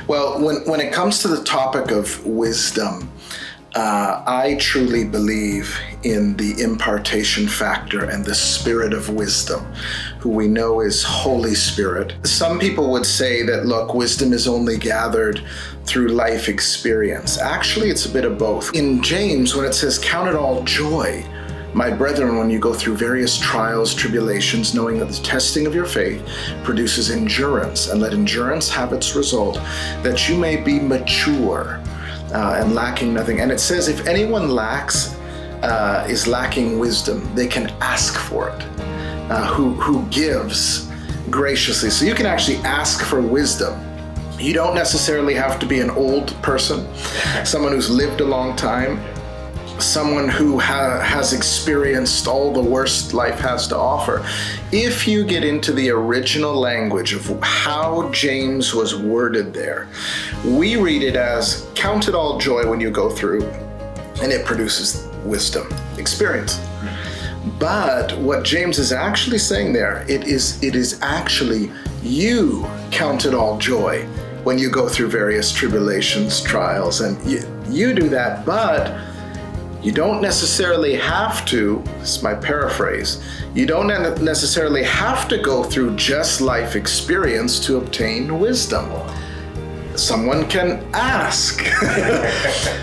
Well, when it comes to the topic of wisdom, I truly believe in the impartation factor and the spirit of wisdom, who we know is Holy Spirit. Some people would say that, look, wisdom is only gathered through life experience. Actually, it's a bit of both. In James, when it says, "Count it all joy, my brethren, when you go through various trials, tribulations, knowing that the testing of your faith produces endurance, and let endurance have its result, that you may be mature and lacking nothing." And it says, if anyone is lacking wisdom, they can ask for it. Who gives graciously. So you can actually ask for wisdom. You don't necessarily have to be an old person, someone who's lived a long time, someone who has experienced all the worst life has to offer. If you get into the original language of how James was worded there, we read it as, count it all joy when you go through, and it produces wisdom, experience. But what James is actually saying there, it is actually, you count it all joy when you go through various tribulations, trials, and you do that, but you don't necessarily have to, this is my paraphrase, you don't necessarily have to go through just life experience to obtain wisdom. Someone can ask,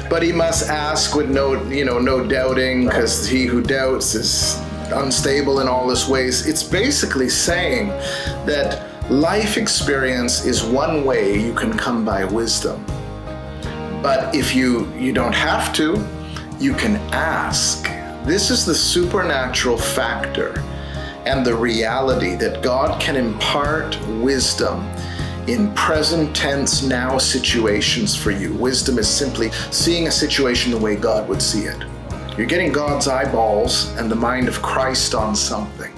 but he must ask with no doubting, because he who doubts is unstable in all his ways. It's basically saying that life experience is one way you can come by wisdom. But if you don't have to, you can ask. This is the supernatural factor and the reality that God can impart wisdom in present tense now situations for you. Wisdom is simply seeing a situation the way God would see it. You're getting God's eyeballs and the mind of Christ on something.